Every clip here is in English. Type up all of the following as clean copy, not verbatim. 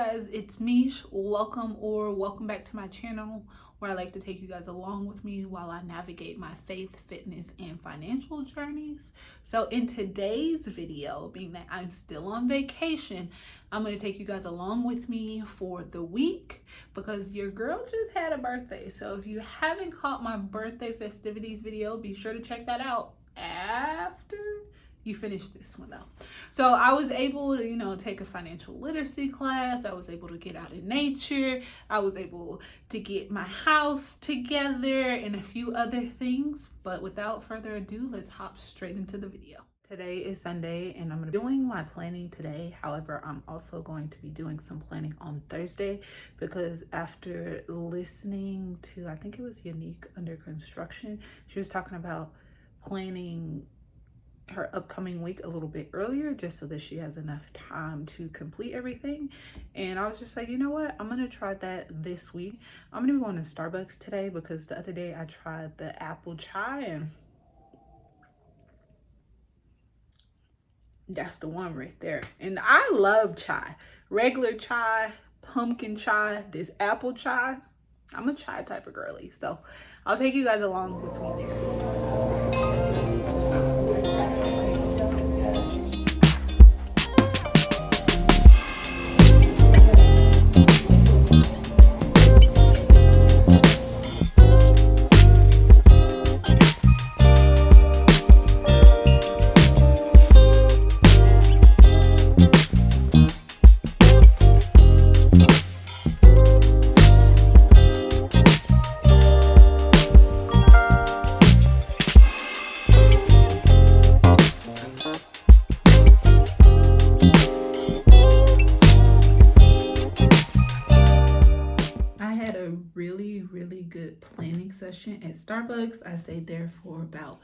guys, it's Mish. Welcome back to my channel where I like to take you guys along with me while I navigate my faith, fitness, and financial journeys. So in today's video, being that I'm still on vacation, I'm going to take you guys along with me for the week because your girl just had a birthday. So if you haven't caught my birthday festivities video, be sure to check that out after you finish this one though. So I was able to, take a financial literacy class. I was able to get out in nature. I was able to get my house together and a few other things. But without further ado, let's hop straight into the video. Today is Sunday and I'm doing my planning today. However, I'm also going to be doing some planning on Thursday because after listening to, I think it was Unique Under Construction, she was talking about planning her upcoming week a little bit earlier just so that she has enough time to complete everything. And I was just like, you know what, I'm gonna try that this week. I'm gonna be going to Starbucks today because the other day I tried the apple chai and that's the one right there. And I love chai, regular chai, pumpkin chai, this apple chai. I'm a chai type of girly, so I'll take you guys along with me there. Really good planning session at Starbucks. I stayed there for about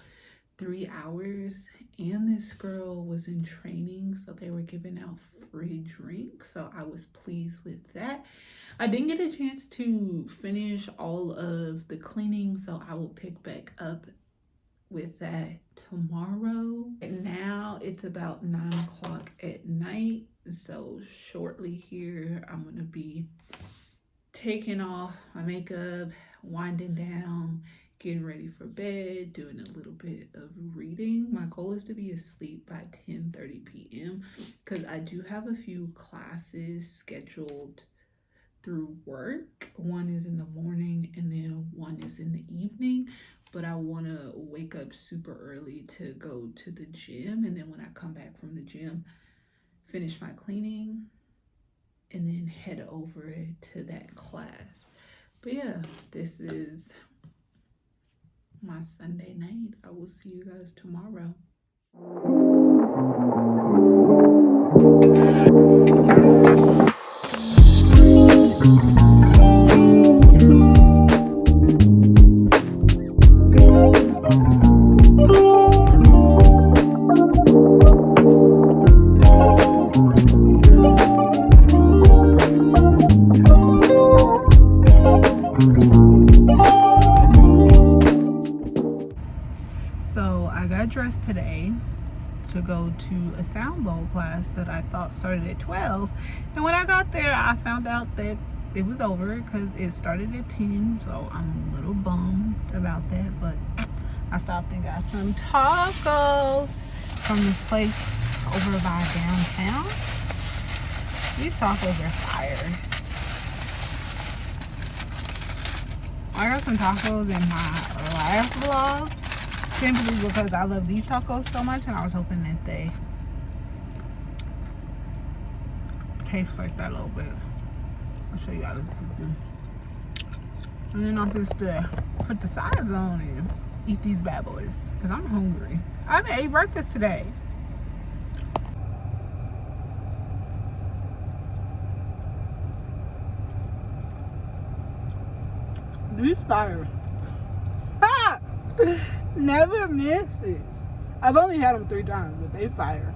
3 hours and this girl was in training, so they were giving out free drinks, so I was pleased with that. I didn't get a chance to finish all of the cleaning, so I will pick back up with that tomorrow. And now it's about 9 o'clock at night, so shortly here I'm gonna be taking off my makeup, winding down, getting ready for bed, doing a little bit of reading. My goal is to be asleep by 10:30 p.m. because I do have a few classes scheduled through work. One is in the morning and then one is in the evening, but I want to wake up super early to go to the gym, and then when I come back from the gym, finish my cleaning and then head over to that class. But yeah, this is my Sunday night. I will see you guys tomorrow. So I got dressed today to go to a sound bowl class that I thought started at 12, and when I got there I found out that it was over because it started at 10, so I'm a little bummed about that. But I stopped and got some tacos from this place over by downtown. These tacos are fire. I got some tacos in my last vlog simply because I love these tacos so much, and I was hoping that they taste like that a little bit. I'll show you how to do. And then I'm just put the sides on and eat these bad boys because I'm hungry. I haven't ate breakfast today. These fire. Ha! Never misses. I've only had them 3 times, but they fire.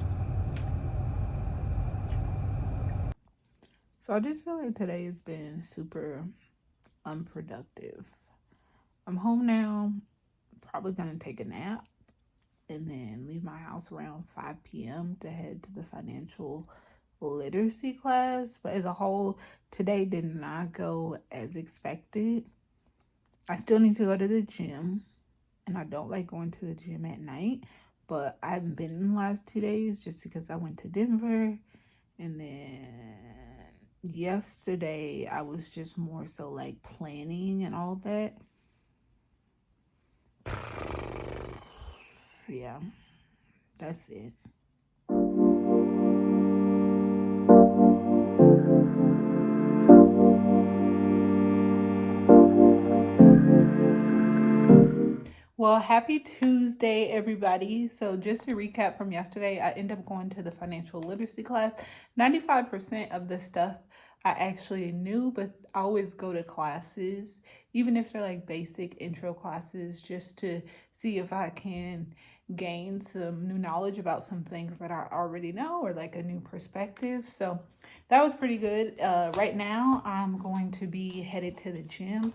So I just feel like today has been super unproductive. I'm home now, probably gonna take a nap and then leave my house around 5 p.m. to head to the financial literacy class, but as a whole, today did not go as expected. I still need to go to the gym, and I don't like going to the gym at night, but I haven't been in the last 2 days just because I went to Denver. And then yesterday I was just more so like planning and all that. Yeah, that's it. Well, happy Tuesday, everybody. So just to recap from yesterday, I ended up going to the financial literacy class. 95% of the stuff I actually knew, but I always go to classes, even if they're like basic intro classes, just to see if I can gain some new knowledge about some things that I already know or like a new perspective. So that was pretty good. Right now, I'm going to be headed to the gym.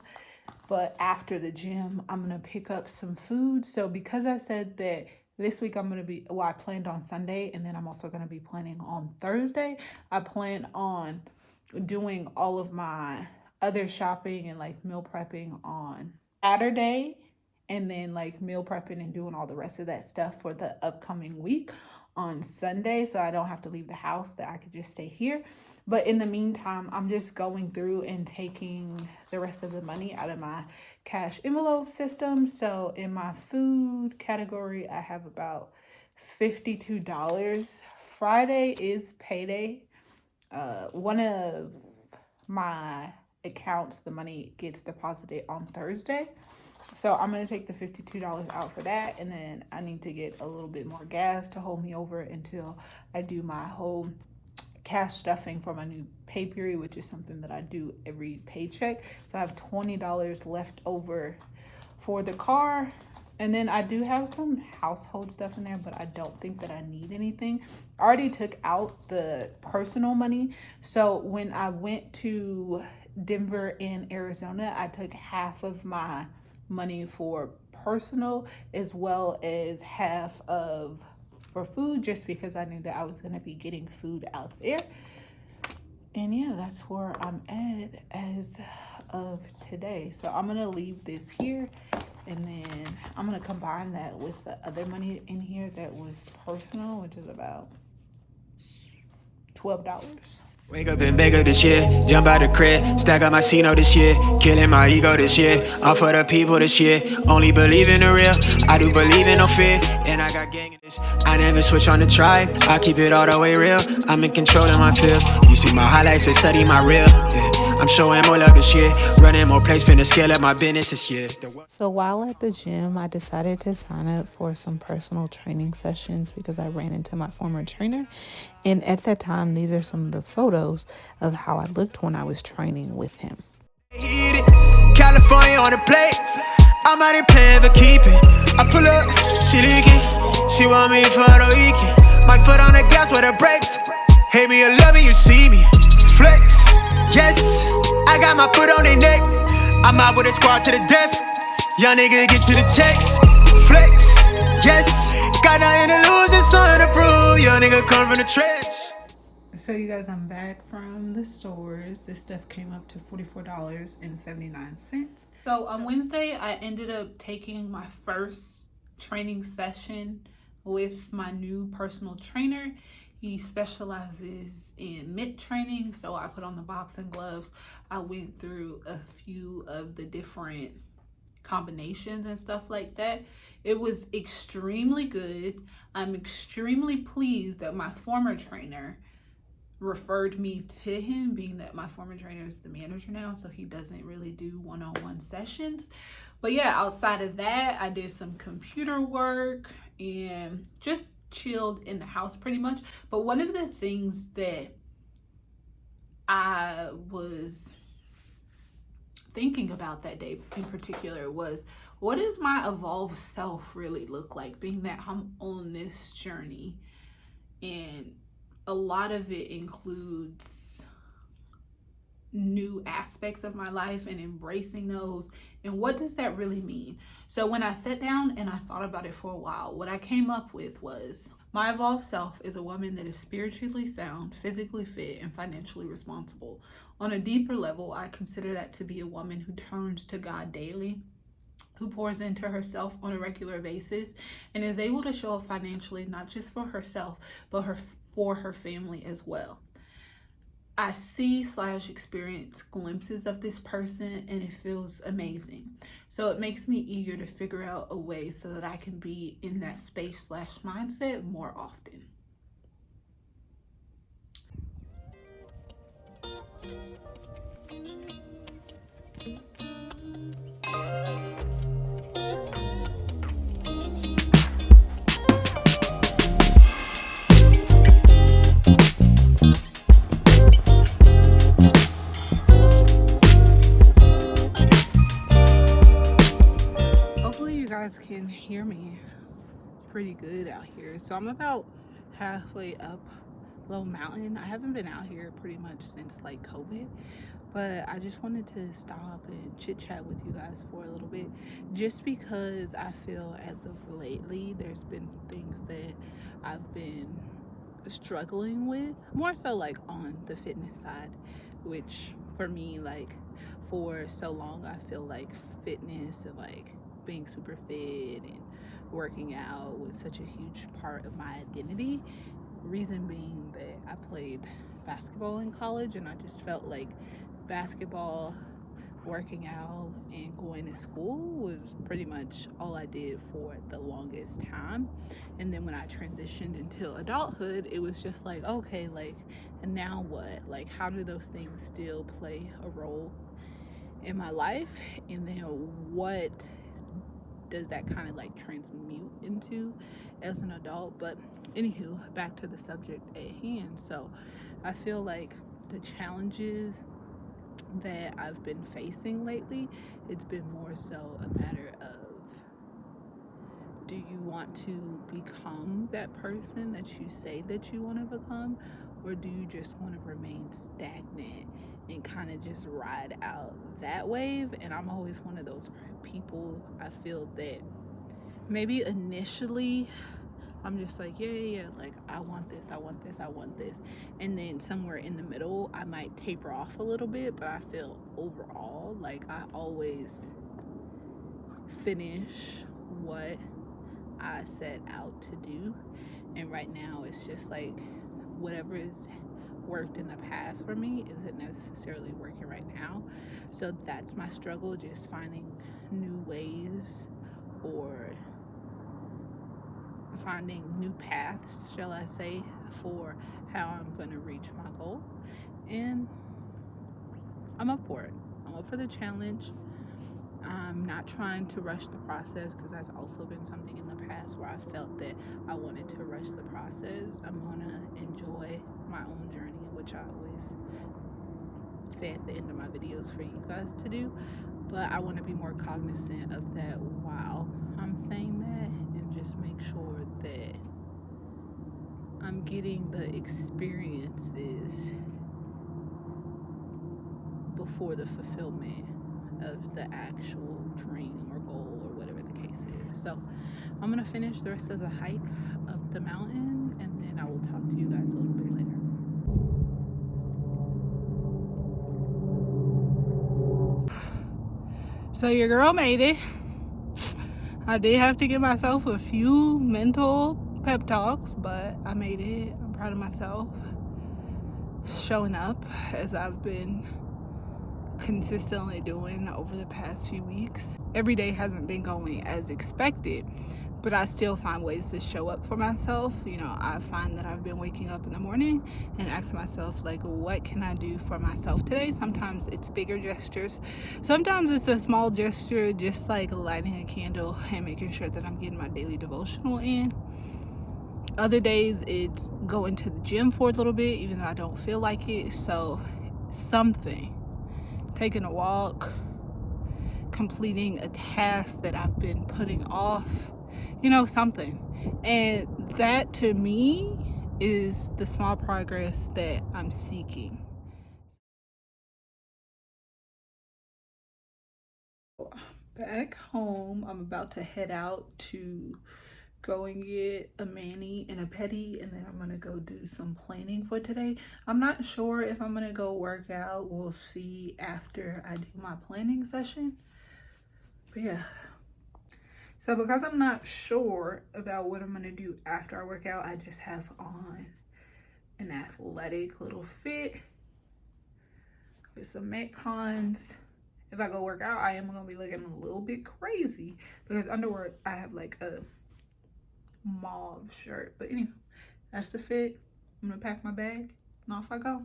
But after the gym, I'm going to pick up some food. So because I said that this week I'm going to be, well, I planned on Sunday and then I'm also going to be planning on Thursday. I plan on doing all of my other shopping and like meal prepping on Saturday, and then like meal prepping and doing all the rest of that stuff for the upcoming week on Sunday, so I don't have to leave the house, that I could just stay here. But in the meantime, I'm just going through and taking the rest of the money out of my cash envelope system. So in my food category, I have about $52. Friday is payday. One of my accounts, the money gets deposited on Thursday. So I'm going to take the $52 out for that. And then I need to get a little bit more gas to hold me over until I do my whole cash stuffing for my new pay period, which is something that I do every paycheck. So I have $20 left over for the car. And then I do have some household stuff in there, but I don't think that I need anything. I already took out the personal money. So when I went to Denver and Arizona, I took half of my money for personal as well as half of for food, just because I knew that I was going to be getting food out there. And yeah, that's where I'm at as of today. So I'm going to leave this here, and then I'm going to combine that with the other money in here that was personal, which is about $12. Wake up and bake up this year, jump out the crib, stack up my C-note this year, killing my ego this year, all for the people this year, only believe in the real, I do believe in no fear, and I got gang in this, I never switch on the tribe, I keep it all the way real, I'm in control of my feels, you see my highlights, they study my real, yeah. I'm showing more love this year, running more plays, finna scale up my business this year. So while at the gym, I decided to sign up for some personal training sessions because I ran into my former trainer. And at that time, these are some of the photos of how I looked when I was training with him. California on the plate, I'm out here playing for keeping. I pull up, she leaking, she want me for the weekend. My foot on the gas with the brakes. Hate me or love me, you see me. Flex, yes, I got my foot on their neck. I'm out with a squad to the death. Young nigga get to the checks. Flex, yes, got nothing to lose and something to prove. Young nigga come from the trench. So you guys, I'm back from the stores. This stuff came up to $44.79. So on Wednesday, I ended up taking my first training session with my new personal trainer. He specializes in mitt training, so I put on the boxing gloves. I went through a few of the different combinations and stuff like that. It was extremely good. I'm extremely pleased that my former trainer referred me to him, being that my former trainer is the manager now, so he doesn't really do one-on-one sessions. But yeah, outside of that, I did some computer work and just chilled in the house pretty much. But one of the things that I was thinking about that day in particular was, what does my evolved self really look like, being that I'm on this journey? And a lot of it includes new aspects of my life and embracing those. And what does that really mean? So when I sat down and I thought about it for a while, what I came up with was My evolved self is a woman that is spiritually sound, physically fit, and financially responsible. On a deeper level, I consider that to be a woman who turns to God daily, who pours into herself on a regular basis, and is able to show up financially not just for herself, but for her family as well. I see/experience glimpses of this person and it feels amazing. So it makes me eager to figure out a way so that I can be in that space/mindset more often. Hopefully you guys can hear me pretty good out here. So I'm about halfway up Low Mountain. I haven't been out here pretty much since like COVID, but I just wanted to stop and chit chat with you guys for a little bit, just because I feel as of lately there's been things that I've been struggling with, more so like on the fitness side, which for me, like for so long I feel like fitness and like being super fit and working out was such a huge part of my identity. Reason being that I played basketball in college and I just felt like basketball, working out, and going to school was pretty much all I did for the longest time. And then when I transitioned into adulthood, it was just like, okay, like, and now what? Like, how do those things still play a role in my life? And then what does that kind of like transmute into as an adult? But anywho, back to the subject at hand. So I feel like the challenges that I've been facing lately, it's been more so a matter of, do you want to become that person that you say that you want to become, or do you just want to remain stagnant and kind of just ride out that wave? And I'm always one of those people, I feel that maybe initially I'm just like, yeah, like I want this, I want this, I want this. And then somewhere in the middle, I might taper off a little bit, but I feel overall like I always finish what I set out to do. And right now, it's just like whatever has worked in the past for me isn't necessarily working right now. So that's my struggle, just finding new ways or finding new paths, shall I say, for how I'm going to reach my goal. And I'm up for it. I'm up for the challenge. I'm not trying to rush the process, because that's also been something in the past where I felt that I wanted to rush the process. I'm going to enjoy my own journey, which I always say at the end of my videos for you guys to do. But I want to be more cognizant of that while I'm saying that, and just make sure that I'm getting the experiences before the fulfillment of the actual dream or goal or whatever the case is. So I'm gonna finish the rest of the hike up the mountain, and then I will talk to you guys a little bit later. So your girl made it. I did have to give myself a few mental pep talks, but I made it. I'm proud of myself. Showing up as I've been consistently doing over the past few weeks. Every day hasn't been going as expected, but I still find ways to show up for myself. You know, I find that I've been waking up in the morning and asking myself, like, what can I do for myself today? Sometimes it's bigger gestures. Sometimes it's a small gesture, just like lighting a candle and making sure that I'm getting my daily devotional in. Other days it's going to the gym for a little bit, even though I don't feel like it. So something, taking a walk, completing a task that I've been putting off, you know, something. And that to me is the small progress that I'm seeking. Back home, I'm about to head out to go and get a mani and a pedi, and then I'm gonna go do some planning for today. I'm not sure if I'm gonna go work out. We'll see after I do my planning session. But yeah. So because I'm not sure about what I'm gonna do after I work out, I just have on an athletic little fit with some Metcons. If I go work out, I am gonna be looking a little bit crazy because underwear, I have like a mauve shirt. But anyway, that's the fit. I'm gonna pack my bag and off I go.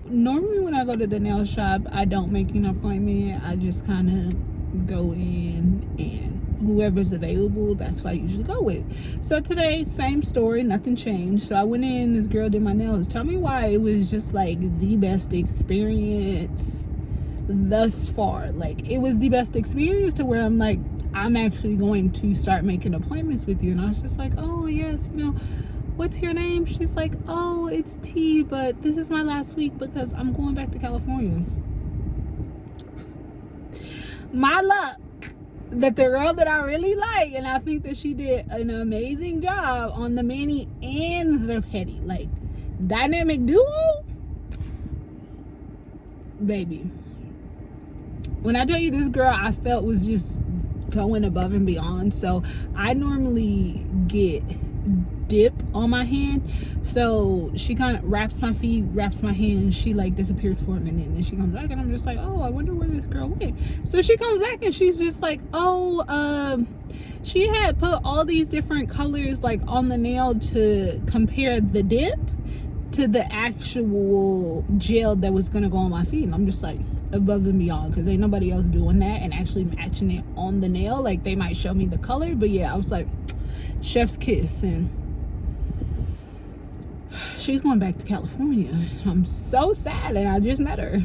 Normally when I go to the nail shop, I don't make an appointment. I just kind of go in and whoever's available, that's what I usually go with. So today, same story, nothing changed. So I went in, this girl did my nails. Tell me why it was just like the best experience thus far. Like, it was the best experience to where I'm like, I'm actually going to start making appointments with you. And I was just like, oh yes, you know, what's your name? She's like, oh, it's T, but this is my last week because I'm going back to California. My luck that the girl that I really like, and I think that she did an amazing job on the mani and the pedi, like dynamic duo, baby. When I tell you, this girl I felt was just going above and beyond. So I normally get dip on my hand, so she kind of wraps my feet, wraps my hand, she like disappears for a minute, and then she comes back and I'm just like, oh, I wonder where this girl went. So she comes back and she's just like, oh, she had put all these different colors like on the nail to compare the dip to the actual gel that was gonna go on my feet. And I'm just like, above and beyond, because ain't nobody else doing that and actually matching it on the nail. Like, they might show me the color, but yeah, I was like, chef's kiss. And she's going back to California. I'm so sad, and I just met her.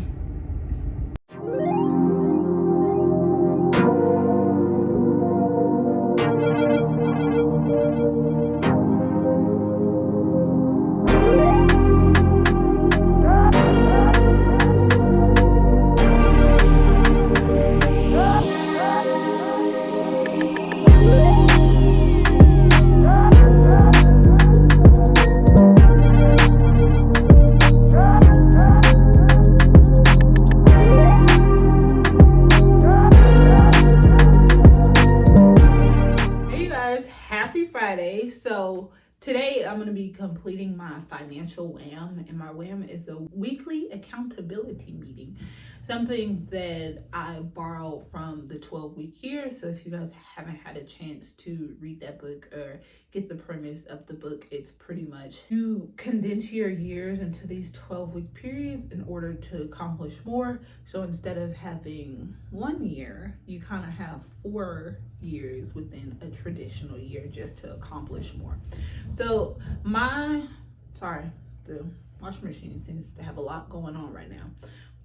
So today I'm going to be completing my financial W.A.M, and my W.A.M is a weekly accountability meeting, something that I borrowed from the 12-week year. So if you guys haven't had a chance to read that book or get the premise of the book, it's pretty much you condense your years into these 12-week periods in order to accomplish more. So instead of having 1 year, you kind of have 4 years within a traditional year just to accomplish more. So the washing machine seems to have a lot going on right now,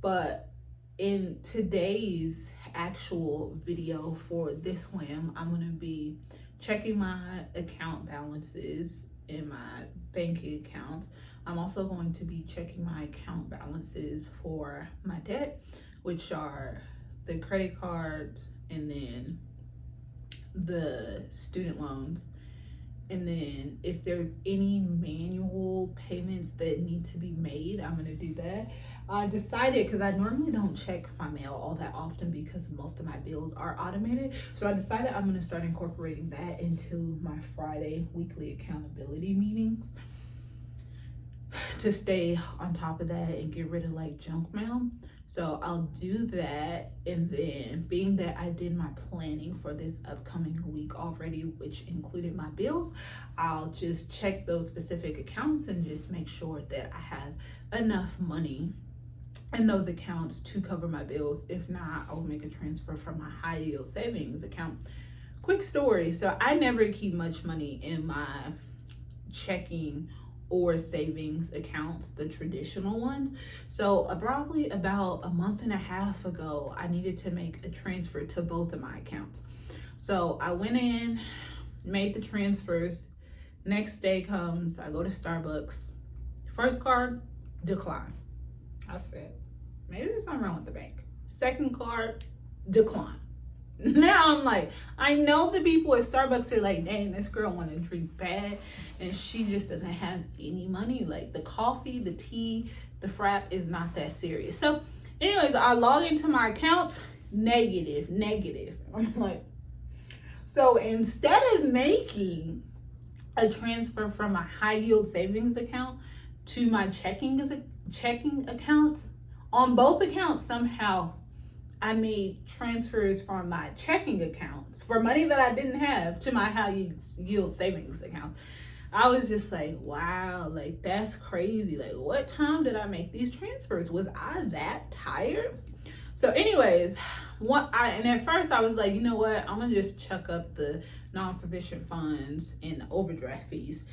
but in today's actual video for this W.A.M, I'm going to be checking my account balances in my banking accounts. I'm also going to be checking my account balances for my debt, which are the credit cards and then the student loans. And then if there's any manual payments that need to be made, I'm gonna do that. I decided, because I normally don't check my mail all that often because most of my bills are automated. So I decided I'm gonna start incorporating that into my Friday weekly accountability meetings to stay on top of that and get rid of like junk mail. So I'll do that, and then being that I did my planning for this upcoming week already, which included my bills, I'll just check those specific accounts and just make sure that I have enough money in those accounts to cover my bills. If not, I'll make a transfer from my high yield savings account. Quick story, so I never keep much money in my checking or savings accounts, the traditional ones. So probably about a month and a half ago, I needed to make a transfer to both of my accounts. So I went in, made the transfers. Next day comes, I go to Starbucks. First card, decline. I said, maybe there's something wrong with the bank. Second card, decline. Now I'm like, I know the people at Starbucks are like, dang, this girl want to drink bad and she just doesn't have any money. Like the coffee, the tea, the frap is not that serious. So anyways, I log into my account, negative. I'm like, so instead of making a transfer from my high yield savings account to my checking accounts, on both accounts somehow I made transfers from my checking accounts for money that I didn't have to my high yield savings account. I was just like, wow, like that's crazy. Like, what time did I make these transfers? Was I that tired? So anyways, and at first I was like, you know what? I'm gonna just chuck up the non-sufficient funds and the overdraft fees.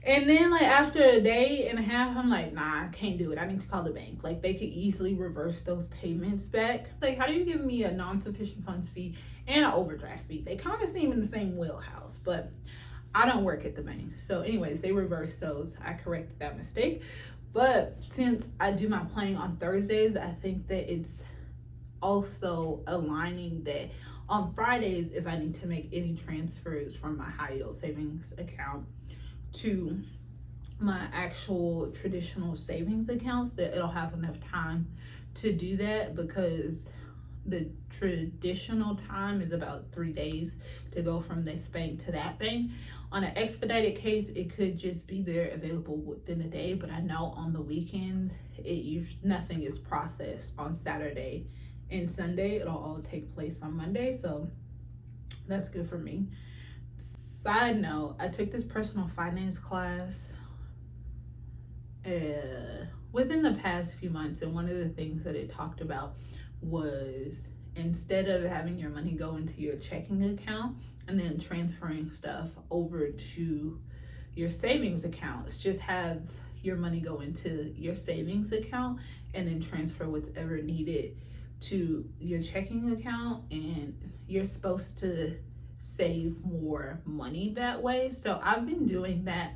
And then like after a day and a half, I'm like, nah, I can't do it. I need to call the bank. Like they could easily reverse those payments back. Like, how do you give me a non-sufficient funds fee and an overdraft fee? They kind of seem in the same wheelhouse, but I don't work at the bank. So anyways, they reversed those. I corrected that mistake. But since I do my playing on Thursdays, I think that it's also aligning that on Fridays, if I need to make any transfers from my high yield savings account to my actual traditional savings accounts, that it'll have enough time to do that, because the traditional time is about 3 days to go from this bank to that bank. On an expedited case, it could just be there available within a day, but I know on the weekends nothing is processed on Saturday and Sunday. It'll all take place on Monday, so that's good for me. Side note, I took this personal finance class within the past few months, and one of the things that it talked about was, instead of having your money go into your checking account and then transferring stuff over to your savings accounts, just have your money go into your savings account and then transfer whatever needed to your checking account, and you're supposed to save more money that way. So I've been doing that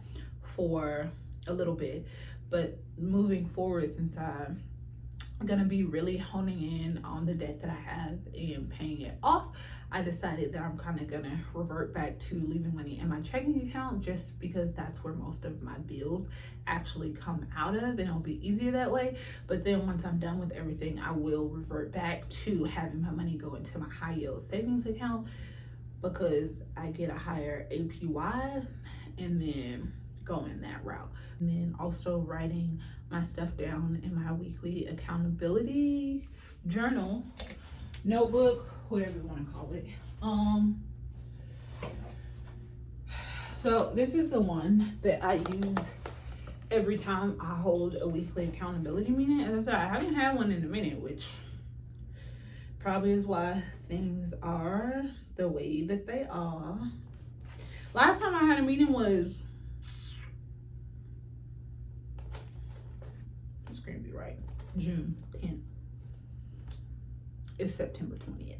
for a little bit, but moving forward, since I'm gonna be really honing in on the debt that I have and paying it off, I decided that I'm kind of gonna revert back to leaving money in my checking account, just because that's where most of my bills actually come out of, and it'll be easier that way. But then once I'm done with everything, I will revert back to having my money go into my high yield savings account, because I get a higher APY, and then going that route. And then also writing my stuff down in my weekly accountability journal, notebook, whatever you want to call it. So this is the one that I use every time I hold a weekly accountability meeting. As I said, I haven't had one in a minute, which probably is why things are the way that they are. Last time I had a meeting was, it's gonna be right, June 10th. It's September 20th.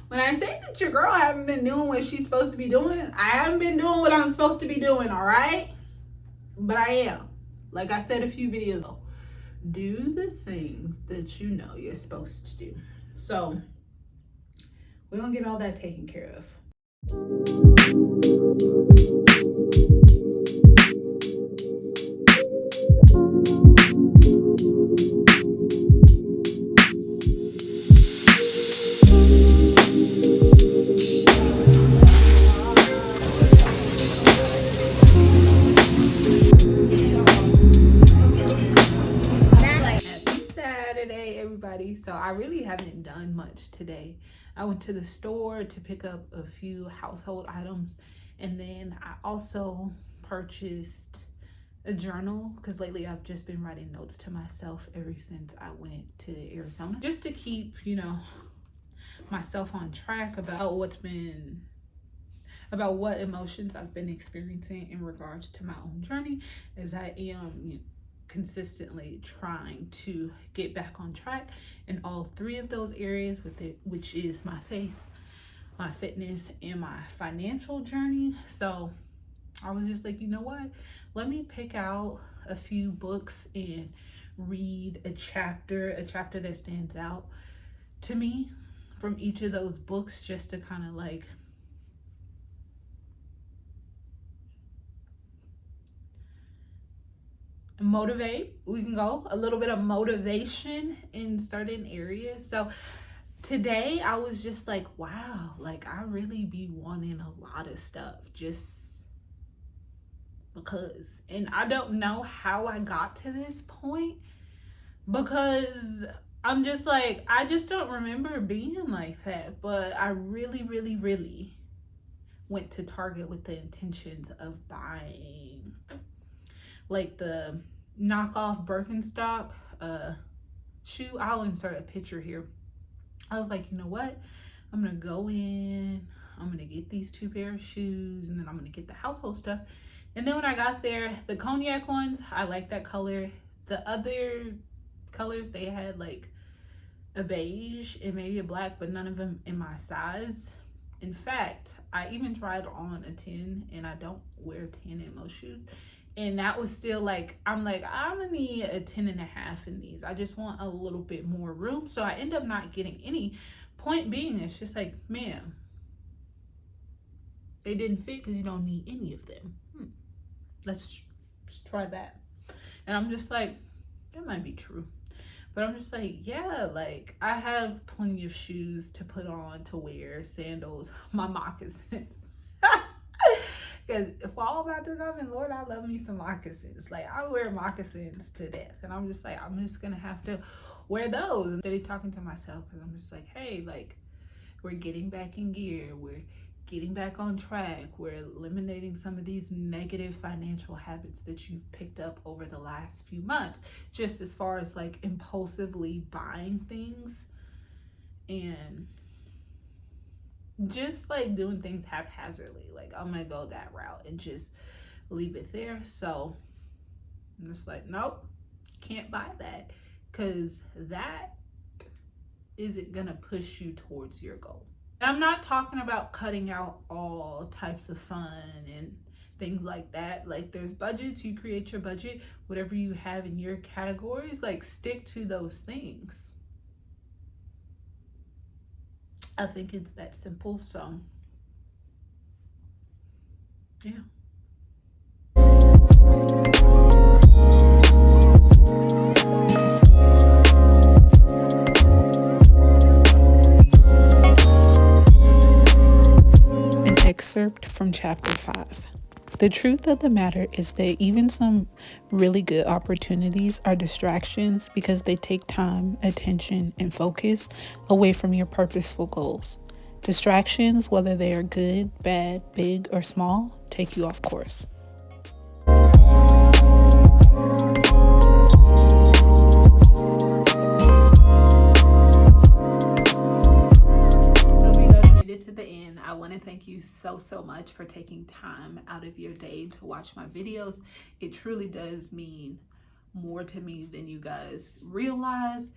When I say that your girl haven't been doing what she's supposed to be doing, I haven't been doing what I'm supposed to be doing, all right? But I am. Like I said a few videos ago, do the things that you know you're supposed to do. So we're gonna get all that taken care of. So I really haven't done much today. I went to the store to pick up a few household items, and then I also purchased a journal, because lately I've just been writing notes to myself ever since I went to Arizona, just to keep, you know, myself on track about what emotions I've been experiencing in regards to my own journey, as I am consistently trying to get back on track in all three of those areas with it, which is my faith, my fitness, and my financial journey. So I was just like, you know what, let me pick out a few books and read a chapter that stands out to me from each of those books, just to kind of like motivate. We can go a little bit of motivation in certain areas. So today I was just like, wow, like I really be wanting a lot of stuff just because. And I don't know how I got to this point, because I'm just like, I just don't remember being like that. But I really, really, really went to Target with the intentions of buying like the knockoff Birkenstock shoe. I'll insert a picture here. I was like, you know what? I'm gonna go in, I'm gonna get these 2 pair of shoes, and then I'm gonna get the household stuff. And then when I got there, the cognac ones, I like that color. The other colors, they had like a beige and maybe a black, but none of them in my size. In fact, I even tried on a 10, and I don't wear 10 in most shoes. And that was still like, I'm gonna need a 10.5 in these. I just want a little bit more room. So I end up not getting any. Point being, it's just like, ma'am, they didn't fit because you don't need any of them. Let's try that. And I'm just like, that might be true. But I'm just like, yeah, like I have plenty of shoes to put on, to wear, sandals, my moccasins. Because fall about to come, and Lord, I love me some moccasins. Like I wear moccasins to death. And I'm just like, I'm just gonna have to wear those. And steady talking to myself, because I'm just like, hey, like we're getting back in gear. We're getting back on track. We're eliminating some of these negative financial habits that you've picked up over the last few months, just as far as like impulsively buying things and just like doing things haphazardly. Like I'm gonna go that route and just leave it there. So I'm just like, nope, can't buy that, because that isn't gonna push you towards your goal. And I'm not talking about cutting out all types of fun and things like that. Like there's budgets, you create your budget, whatever you have in your categories, like stick to those things. I think it's that simple. So yeah. An excerpt from chapter 5. The truth of the matter is that even some really good opportunities are distractions because they take time, attention, and focus away from your purposeful goals. Distractions, whether they are good, bad, big, or small, take you off course. To the end, I want to thank you so much for taking time out of your day to watch my videos. It truly does mean more to me than you guys realize.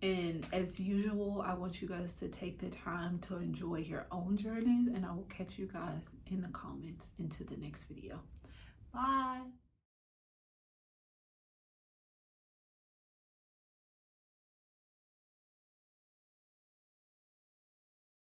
And as usual, I want you guys to take the time to enjoy your own journeys, and I will catch you guys in the comments into the next video. Bye.